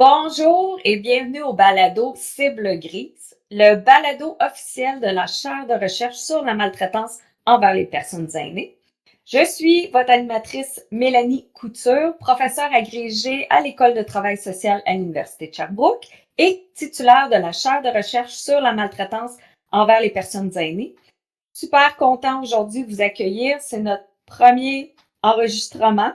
Bonjour et bienvenue au balado Cible grise, le balado officiel de la chaire de recherche sur la maltraitance envers les personnes aînées. Je suis votre animatrice Mélanie Couture, professeure agrégée à l'École de travail social à l'Université de Sherbrooke et titulaire de la chaire de recherche sur la maltraitance envers les personnes aînées. Super content aujourd'hui de vous accueillir. C'est notre premier enregistrement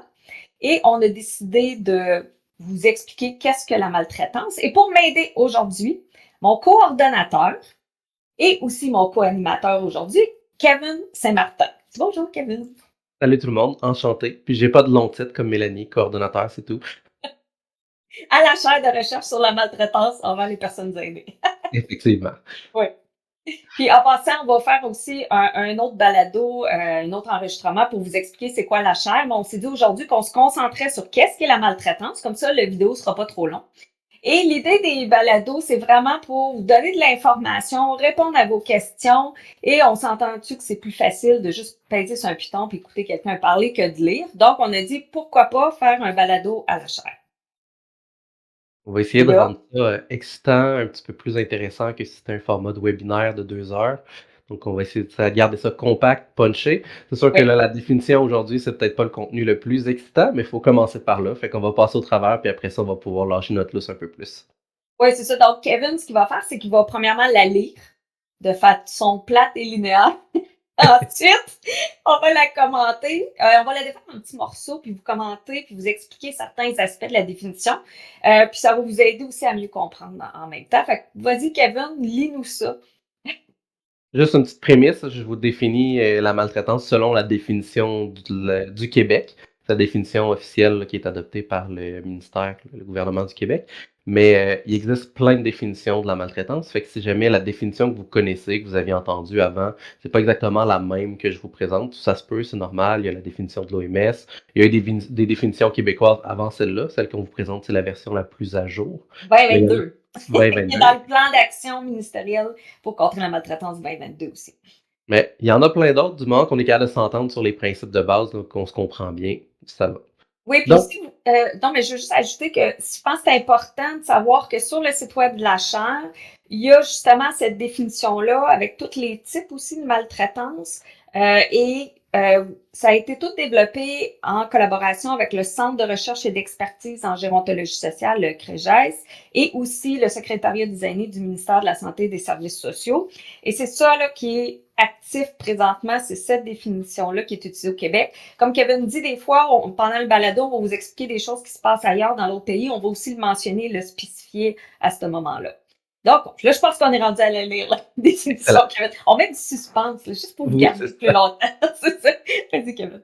et on a décidé de vous expliquer qu'est-ce que la maltraitance. Et pour m'aider aujourd'hui, mon coordonnateur et aussi mon co-animateur aujourd'hui, Kevin Saint-Martin. Bonjour, Kevin. Salut tout le monde, enchanté. Puis j'ai pas de long titre comme Mélanie, coordonnateur, c'est tout. À la chaire de recherche sur la maltraitance envers les personnes aînées. Effectivement. Oui. Puis en passant, on va faire aussi un autre balado, un autre enregistrement pour vous expliquer c'est quoi la chaire. Mais on s'est dit aujourd'hui qu'on se concentrait sur qu'est-ce qu'est la maltraitance. Comme ça, la vidéo sera pas trop long. Et l'idée des balados, c'est vraiment pour vous donner de l'information, répondre à vos questions. Et on s'entend-tu que c'est plus facile de juste peser sur un piton et écouter quelqu'un parler que de lire. Donc, on a dit pourquoi pas faire un balado à la chaire. On va essayer Puis de là, rendre ça, excitant, un petit peu plus intéressant que si c'était un format de webinaire de 2 heures. Donc on va essayer de garder ça compact, punché. C'est sûr que oui, là, la définition aujourd'hui, c'est peut-être pas le contenu le plus excitant, mais il faut commencer par là. Fait qu'on va passer au travers, puis après ça, on va pouvoir lâcher notre lousse un peu plus. oui, c'est ça. Donc, Kevin, ce qu'il va faire, c'est qu'il va premièrement la lire de façon plate et linéaire. Ensuite, on va la commenter. On va la défaire en petits morceaux, puis vous commenter, puis vous expliquer certains aspects de la définition. Puis ça va vous aider aussi à mieux comprendre en même temps. Fait que vas-y, Kevin, lis-nous ça. Juste une petite prémisse, je vous définis la maltraitance selon la définition du Québec, la définition officielle là, qui est adoptée par le ministère, le gouvernement du Québec. Mais il existe plein de définitions de la maltraitance. Fait que si jamais la définition que vous connaissez, que vous aviez entendue avant, c'est pas exactement la même que je vous présente, ça se peut, c'est normal. Il y a la définition de l'OMS. Il y a eu des définitions québécoises avant celle-là. Celle qu'on vous présente, c'est la version la plus à jour. Mais il y en a 2022. Il est 2022. dans le plan d'action ministériel pour contrer la maltraitance 2022 aussi. Mais il y en a plein d'autres, du moment qu'on est capable de s'entendre sur les principes de base, donc qu'on se comprend bien, ça va. Oui, puis Donc, aussi, non, mais je veux juste ajouter que je pense que c'est important de savoir que sur le site web de la Chaire, il y a justement cette définition-là avec tous les types aussi de maltraitance. Ça a été tout développé en collaboration avec le Centre de recherche et d'expertise en gérontologie sociale, le CREGES, et aussi le secrétariat des aînés du ministère de la Santé et des Services sociaux. Et c'est ça là, qui est actif présentement, c'est cette définition-là qui est utilisée au Québec. Comme Kevin dit, des fois, pendant le balado, on va vous expliquer des choses qui se passent ailleurs dans l'autre pays. On va aussi le mentionner, le spécifier à ce moment-là. Donc, là, je pense qu'on est rendu à la lire, la définition, voilà. Kevin. On met du suspense, là, juste pour vous Oui, c'est garder plus ça. longtemps. C'est ça. Vas-y, Kevin.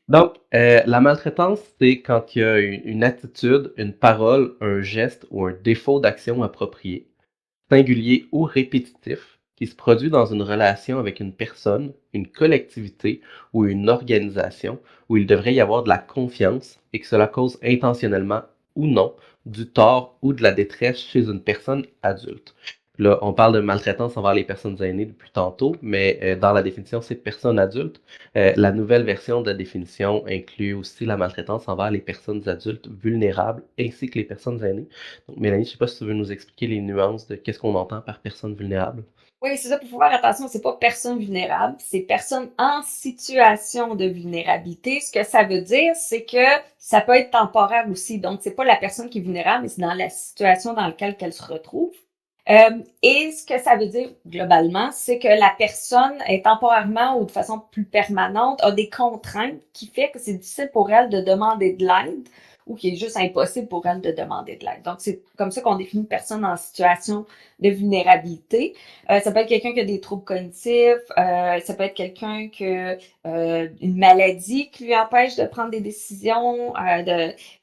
Donc, la maltraitance, c'est quand il y a une attitude, une parole, un geste ou un défaut d'action approprié, singulier ou répétitif, qui se produit dans une relation avec une personne, une collectivité ou une organisation où il devrait y avoir de la confiance et que cela cause intentionnellement ou non du tort ou de la détresse chez une personne adulte. Là, on parle de maltraitance envers les personnes aînées depuis tantôt, mais dans la définition, c'est personnes adultes. La nouvelle version de la définition inclut aussi la maltraitance envers les personnes adultes vulnérables ainsi que les personnes aînées. Donc, Mélanie, je ne sais pas si tu veux nous expliquer les nuances de qu'est-ce qu'on entend par personne vulnérable. Oui, c'est ça, il faut faire attention, c'est pas personne vulnérable, c'est personne en situation de vulnérabilité. Ce que ça veut dire, c'est que ça peut être temporaire aussi. Donc, c'est pas la personne qui est vulnérable, mais c'est dans la situation dans laquelle elle se retrouve. Et ce que ça veut dire globalement, c'est que la personne est temporairement ou de façon plus permanente a des contraintes qui fait que c'est difficile pour elle de demander de l'aide ou qui est juste impossible pour elle de demander de l'aide. Donc, c'est comme ça qu'on définit une personne en situation de vulnérabilité. Ça peut être quelqu'un qui a des troubles cognitifs, ça peut être quelqu'un qui a une maladie qui lui empêche de prendre des décisions,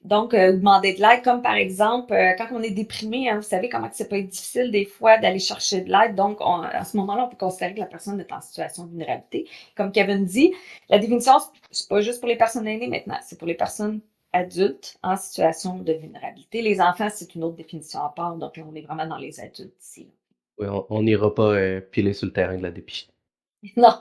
donc demander de l'aide, comme par exemple quand on est déprimé, hein, vous savez comment que ça peut être difficile des fois d'aller chercher de l'aide. Donc à ce moment-là, on peut considérer que la personne est en situation de vulnérabilité. Comme Kevin dit, la définition c'est pas juste pour les personnes aînées maintenant, c'est pour les personnes adultes en situation de vulnérabilité. Les enfants, c'est une autre définition à part, donc là, on est vraiment dans les adultes ici. Oui, on n'ira pas piler sur le terrain de la dépit. Non,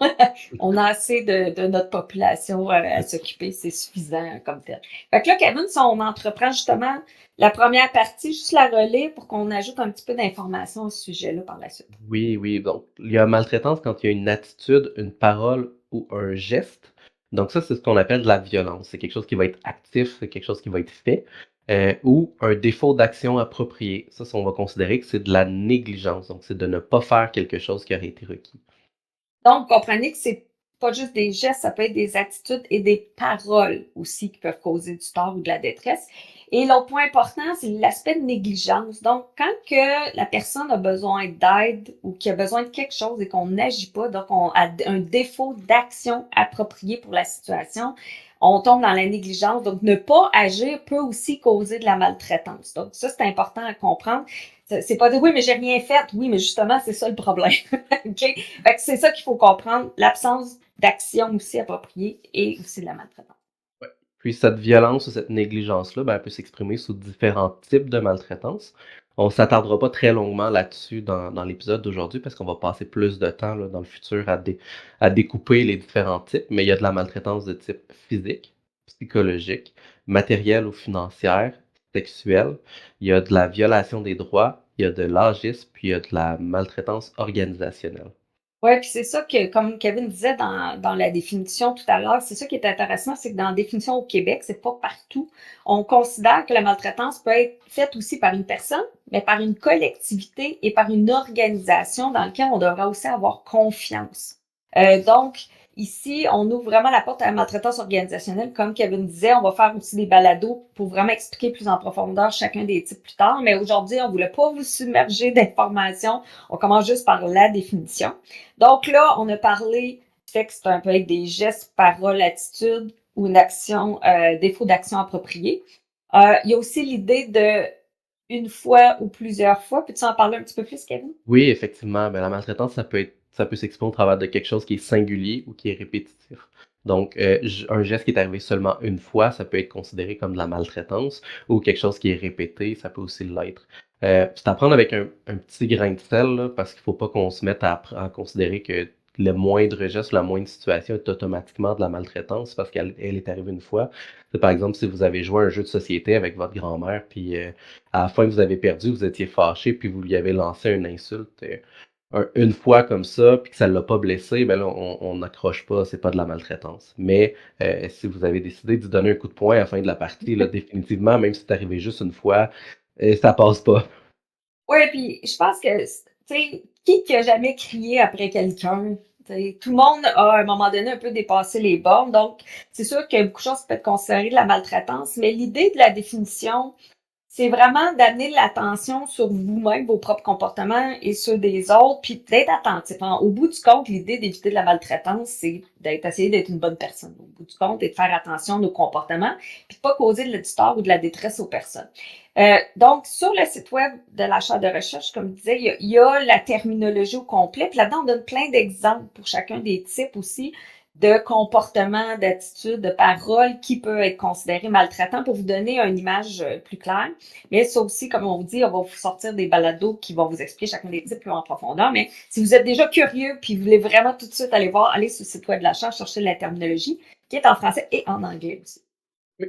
on a assez de notre population à s'occuper, c'est suffisant comme tel. Fait que là, Kevin, si on entreprend justement la première partie, juste la relais pour qu'on ajoute un petit peu d'informations au sujet-là par la suite. Oui, oui, donc il y a maltraitance quand il y a une attitude, une parole ou un geste. Donc ça, c'est ce qu'on appelle de la violence. C'est quelque chose qui va être actif, c'est quelque chose qui va être fait, ou un défaut d'action appropriée. Ça, on va considérer que c'est de la négligence. Donc c'est de ne pas faire quelque chose qui aurait été requis. Donc, comprenez que c'est pas juste des gestes, ça peut être des attitudes et des paroles aussi qui peuvent causer du tort ou de la détresse. Et l'autre point important, c'est l'aspect de négligence. Donc, quand que la personne a besoin d'aide ou qu'il a besoin de quelque chose et qu'on n'agit pas, donc on a un défaut d'action appropriée pour la situation, on tombe dans la négligence. Donc, ne pas agir peut aussi causer de la maltraitance. Donc, ça, c'est important à comprendre. C'est pas dire oui, mais j'ai rien fait. Oui, mais justement, c'est ça le problème. OK? Fait que c'est ça qu'il faut comprendre, l'absence d'action aussi appropriée et aussi de la maltraitance. Ouais. Puis cette violence ou cette négligence-là, ben, elle peut s'exprimer sous différents types de maltraitance. On s'attardera pas très longuement là-dessus dans l'épisode d'aujourd'hui parce qu'on va passer plus de temps là, dans le futur à découper les différents types, mais il y a de la maltraitance de type physique, psychologique, matérielle ou financière, sexuelle. Il y a de la violation des droits, il y a de l'agisme, puis il y a de la maltraitance organisationnelle. Ouais, puis c'est ça que, comme Kevin disait dans la définition tout à l'heure, c'est ça qui est intéressant, c'est que dans la définition au Québec, c'est pas partout. On considère que la maltraitance peut être faite aussi par une personne, mais par une collectivité et par une organisation dans laquelle on devrait aussi avoir confiance. Donc, ici, on ouvre vraiment la porte à la maltraitance organisationnelle. Comme Kevin disait, on va faire aussi des balados pour vraiment expliquer plus en profondeur chacun des types plus tard. Mais aujourd'hui, on voulait pas vous submerger d'informations. On commence juste par la définition. Donc là, on a parlé du fait que c'est un peu avec des gestes, paroles, attitudes ou une action, défaut d'action appropriée. Il y a aussi l'idée de une fois ou plusieurs fois. Peux-tu en parler un petit peu plus, Kevin? Oui, effectivement, ben, la maltraitance, ça peut s'exprimer au travers de quelque chose qui est singulier ou qui est répétitif. Donc, un geste qui est arrivé seulement une fois, ça peut être considéré comme de la maltraitance, ou quelque chose qui est répété, ça peut aussi l'être. C'est à prendre avec un petit grain de sel, là, parce qu'il faut pas qu'on se mette à considérer que le moindre geste, la moindre situation est automatiquement de la maltraitance parce qu'elle est arrivée une fois. C'est par exemple si vous avez joué à un jeu de société avec votre grand-mère, puis à la fin, vous avez perdu, vous étiez fâché, puis vous lui avez lancé une insulte une fois comme ça, puis que ça ne l'a pas blessé, ben là, on n'accroche pas, c'est pas de la maltraitance. Mais si vous avez décidé de lui donner un coup de poing à la fin de la partie, là, définitivement, même si c'est arrivé juste une fois, ça passe pas. Oui, puis je pense que, tu sais, qui a jamais crié après quelqu'un? Tu sais, tout le monde a, à un moment donné, un peu dépassé les bornes. Donc, c'est sûr qu'il y a beaucoup de choses qui peuvent être considérées de la maltraitance, mais l'idée de la définition, c'est vraiment d'amener l'attention sur vous-même, vos propres comportements et ceux des autres, puis d'être attentif. Au bout du compte, l'idée d'éviter de la maltraitance, c'est essayer d'être une bonne personne. Au bout du compte, et de faire attention à nos comportements, puis de pas causer de du tort ou de la détresse aux personnes. Donc, sur le site web de l'achat de recherche, comme je disais, il y a la terminologie au complet. Puis là-dedans, on donne plein d'exemples pour chacun des types aussi de comportements, d'attitudes, de paroles qui peuvent être considérés maltraitants pour vous donner une image plus claire. Mais ça aussi, comme on vous dit, on va vous sortir des balados qui vont vous expliquer chacun des types plus en profondeur. Mais si vous êtes déjà curieux puis vous voulez vraiment tout de suite aller voir, allez sur le site web de l'achat, chercher la terminologie qui est en français et en anglais aussi. Oui.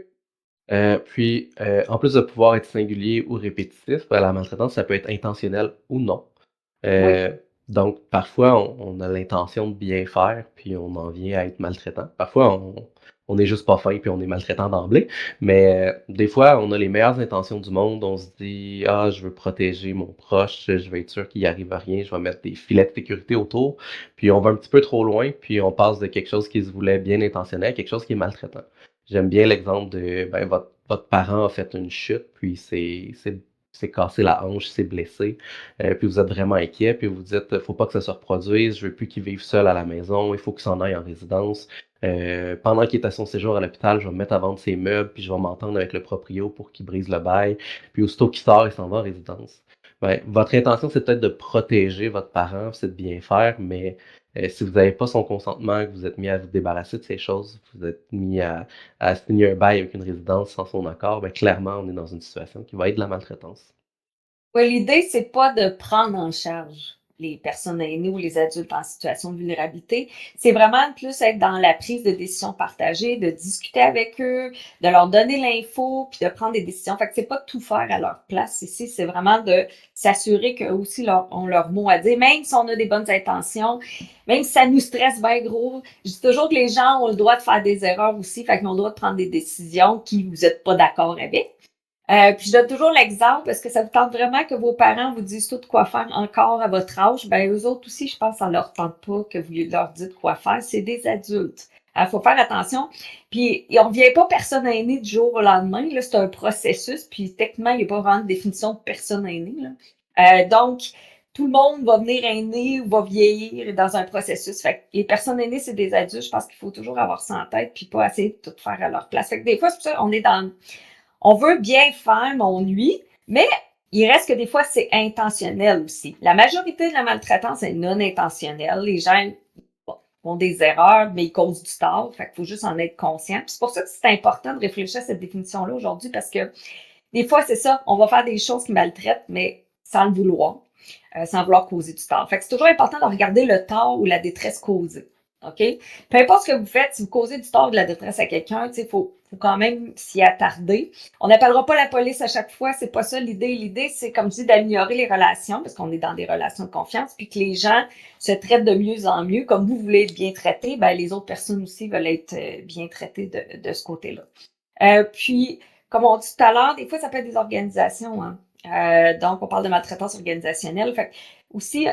Puis, en plus de pouvoir être singulier ou répétitif, ben, la maltraitance, ça peut être intentionnel ou non. Oui. Donc parfois, on a l'intention de bien faire, puis on en vient à être maltraitant. Parfois, on est juste pas fin, puis on est maltraitant d'emblée. Mais des fois, on a les meilleures intentions du monde. On se dit: «Ah, je veux protéger mon proche, je veux être sûr qu'il arrive à rien, je vais mettre des filets de sécurité autour». Puis on va un petit peu trop loin, puis on passe de quelque chose qui se voulait bien intentionné à quelque chose qui est maltraitant. J'aime bien l'exemple de, ben, votre parent a fait une chute, puis s'est cassé la hanche, s'est blessé. Puis vous êtes vraiment inquiet, puis vous dites: «Faut pas que ça se reproduise, je veux plus qu'il vive seul à la maison, il faut qu'il s'en aille en résidence. Pendant qu'il est à son séjour à l'hôpital, je vais me mettre à vendre ses meubles, puis je vais m'entendre avec le proprio pour qu'il brise le bail. Puis aussitôt qu'il sort, il s'en va en résidence». Ben, votre intention, c'est peut-être de protéger votre parent, c'est de bien faire, mais si vous n'avez pas son consentement, que vous êtes mis à vous débarrasser de ces choses, vous êtes mis à signer un bail avec une résidence sans son accord, ben clairement, on est dans une situation qui va être de la maltraitance. Ouais, l'idée, c'est pas de prendre en charge. les personnes aînées ou les adultes en situation de vulnérabilité, c'est vraiment plus être dans la prise de décision partagée, de discuter avec eux, de leur donner l'info, puis de prendre des décisions. Fait que c'est pas de tout faire à leur place ici, c'est vraiment de s'assurer qu'eux aussi ont leur mot à dire, même si on a des bonnes intentions, même si ça nous stresse bien gros. Je dis toujours que les gens ont le droit de faire des erreurs aussi, fait qu'ils ont le droit de prendre des décisions qui vous êtes pas d'accord avec. Puis je donne toujours l'exemple parce que ça vous tente vraiment que vos parents vous disent tout quoi faire encore à votre âge. Ben eux autres aussi, je pense, ça leur tente pas que vous leur dites quoi faire. C'est des adultes. Il faut faire attention. Puis on vient pas personne aînée du jour au lendemain. Là, c'est un processus. Puis techniquement, il n'y a pas vraiment de définition de personne aînée. Là. Donc, tout le monde va venir aîné ou va vieillir dans un processus. Fait que les personnes aînées, c'est des adultes. Je pense qu'il faut toujours avoir ça en tête puis pas essayer de tout faire à leur place. Fait que des fois, c'est pour ça qu'on est dans on veut bien faire, mais on nuit, mais il reste que des fois, c'est intentionnel aussi. La majorité de la maltraitance est non intentionnelle. Les gens font des erreurs, mais ils causent du tort. Fait qu'il faut juste en être conscient. Puis c'est pour ça que c'est important de réfléchir à cette définition-là aujourd'hui, parce que des fois, c'est ça, on va faire des choses qui maltraitent, mais sans le vouloir, sans vouloir causer du tort. Fait que c'est toujours important de regarder le tort ou la détresse causée. OK? Peu importe ce que vous faites, si vous causez du tort ou de la détresse à quelqu'un, il faut quand même s'y attarder. On n'appellera pas la police à chaque fois, c'est pas ça l'idée. L'idée, c'est, comme je dis, d'améliorer les relations, parce qu'on est dans des relations de confiance, puis que les gens se traitent de mieux en mieux. Comme vous voulez être bien traité, ben, les autres personnes aussi veulent être bien traitées de ce côté-là. Puis, comme on dit tout à l'heure, des fois, ça peut être des organisations. Hein. Donc, on parle de maltraitance organisationnelle. Fait aussi,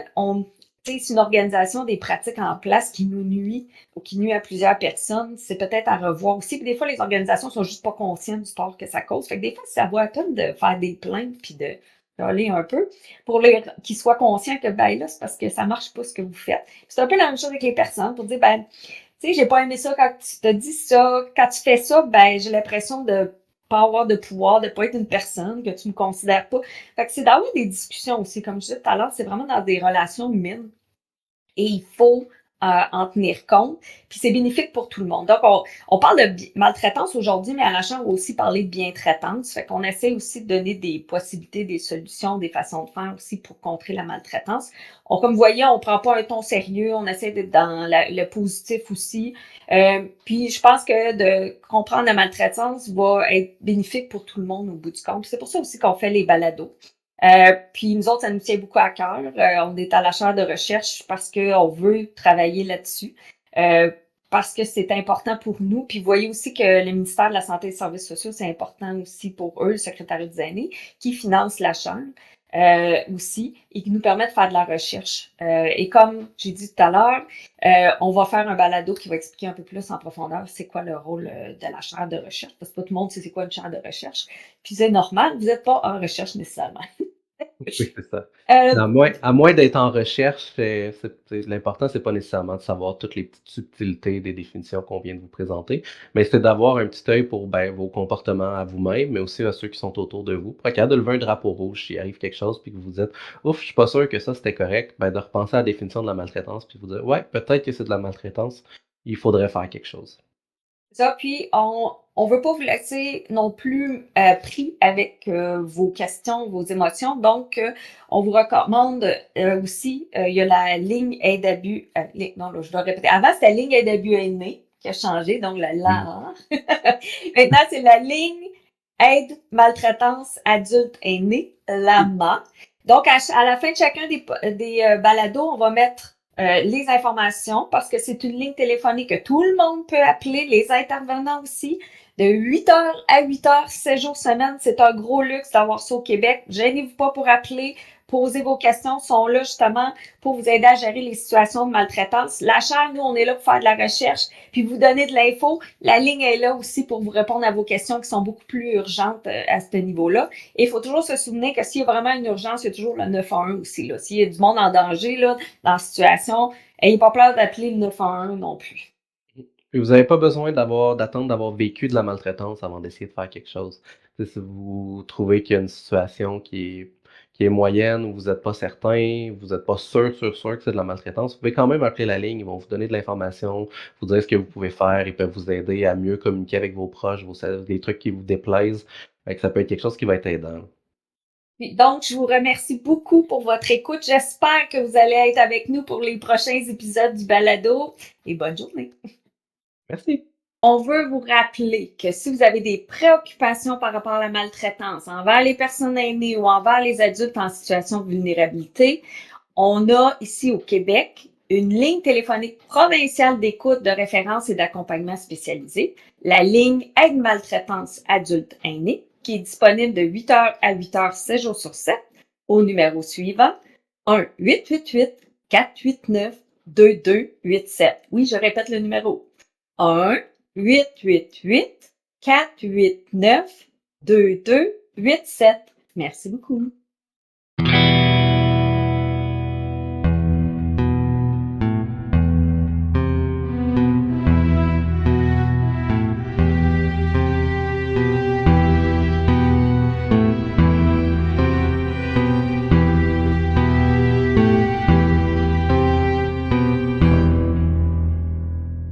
c'est une organisation des pratiques en place qui nous nuit ou qui nuit à plusieurs personnes. C'est peut-être à revoir aussi. Puis des fois, les organisations sont juste pas conscientes du tort que ça cause. Fait que des fois, ça vaut la peine de faire des plaintes puis de aller un peu pour qu'ils soient conscients que, ben là, c'est parce que ça marche pas ce que vous faites. C'est un peu la même chose avec les personnes pour dire, ben, tu sais, j'ai pas aimé ça quand tu t'as dit ça. Quand tu fais ça, ben, j'ai l'impression de pas avoir de pouvoir, de pas être une personne, que tu me considères pas. Fait que c'est d'avoir des discussions aussi. Comme je disais tout à l'heure, c'est vraiment dans des relations humaines et il faut en tenir compte. Puis c'est bénéfique pour tout le monde. Donc, on parle de maltraitance aujourd'hui, mais à la Chambre, on va aussi parler de bien-traitance. Fait qu'on essaie aussi de donner des possibilités, des solutions, des façons de faire aussi pour contrer la maltraitance. Comme vous voyez, on prend pas un ton sérieux, on essaie d'être dans le positif aussi. Puis je pense que de comprendre la maltraitance va être bénéfique pour tout le monde au bout du compte. C'est pour ça aussi qu'on fait les balados. Puis nous autres, ça nous tient beaucoup à cœur. On est à la chaire de recherche parce qu'on veut travailler là-dessus, parce que c'est important pour nous. Puis vous voyez aussi que le ministère de la Santé et des Services sociaux, c'est important aussi pour eux, le secrétariat des aînés, qui finance la chaire aussi et qui nous permet de faire de la recherche. Et comme j'ai dit tout à l'heure, on va faire un balado qui va expliquer un peu plus en profondeur c'est quoi le rôle de la chaire de recherche, parce que pas tout le monde sait c'est quoi une chaire de recherche. Puis c'est normal, vous n'êtes pas en recherche nécessairement. Oui, c'est ça. Euh, À moins d'être en recherche, l'important, c'est pas nécessairement de savoir toutes les petites subtilités des définitions qu'on vient de vous présenter, mais c'est d'avoir un petit œil pour ben, vos comportements à vous-même, mais aussi à ceux qui sont autour de vous. Pour être capable de lever un drapeau rouge s'il arrive quelque chose, puis que vous dites ouf, je suis pas sûr que ça c'était correct, ben, de repenser à la définition de la maltraitance, puis vous dire ouais, peut-être que c'est de la maltraitance, il faudrait faire quelque chose. Ça, puis on veut pas vous laisser non plus pris avec vos questions, vos émotions. Donc, on vous recommande aussi, il y a la ligne aide abus. Non, là, je dois répéter. Avant, c'était la ligne aide abus aîné qui a changé, donc Mm. la. Maintenant, c'est la ligne aide maltraitance adulte aîné, LAMA. Donc, à la fin de chacun des balados, on va mettre les informations parce que c'est une ligne téléphonique que tout le monde peut appeler, les intervenants aussi, de 8 heures à 8 heures, 7 jours semaine. C'est un gros luxe d'avoir ça au Québec. Gênez-vous pas pour appeler, poser vos questions, sont là justement pour vous aider à gérer les situations de maltraitance. La chaire, nous, on est là pour faire de la recherche, puis vous donner de l'info. La ligne est là aussi pour vous répondre à vos questions qui sont beaucoup plus urgentes à ce niveau-là. Et il faut toujours se souvenir que s'il y a vraiment une urgence, il y a toujours le 911 aussi. Là. S'il y a du monde en danger là, dans la situation, ayez pas peur d'appeler le 911 non plus. Puis vous avez pas besoin d'attendre d'avoir vécu de la maltraitance avant d'essayer de faire quelque chose. Tu sais, si vous trouvez qu'il y a une situation qui est moyenne ou vous êtes pas certain, vous êtes pas sûr que c'est de la maltraitance, vous pouvez quand même appeler la ligne. Ils vont vous donner de l'information, vous dire ce que vous pouvez faire. Ils peuvent vous aider à mieux communiquer avec vos proches, des trucs qui vous déplaisent. Fait que ça peut être quelque chose qui va être aidant. Puis donc, je vous remercie beaucoup pour votre écoute. J'espère que vous allez être avec nous pour les prochains épisodes du balado et bonne journée. Merci. On veut vous rappeler que si vous avez des préoccupations par rapport à la maltraitance envers les personnes aînées ou envers les adultes en situation de vulnérabilité, on a ici au Québec une ligne téléphonique provinciale d'écoute, de référence et d'accompagnement spécialisé, la ligne Aide maltraitance adulte aîné, qui est disponible de 8h à 8h, 7 jours sur 7, au numéro suivant 1-888-489-2287. Oui, je répète le numéro. 1-888-489-2287. Merci beaucoup.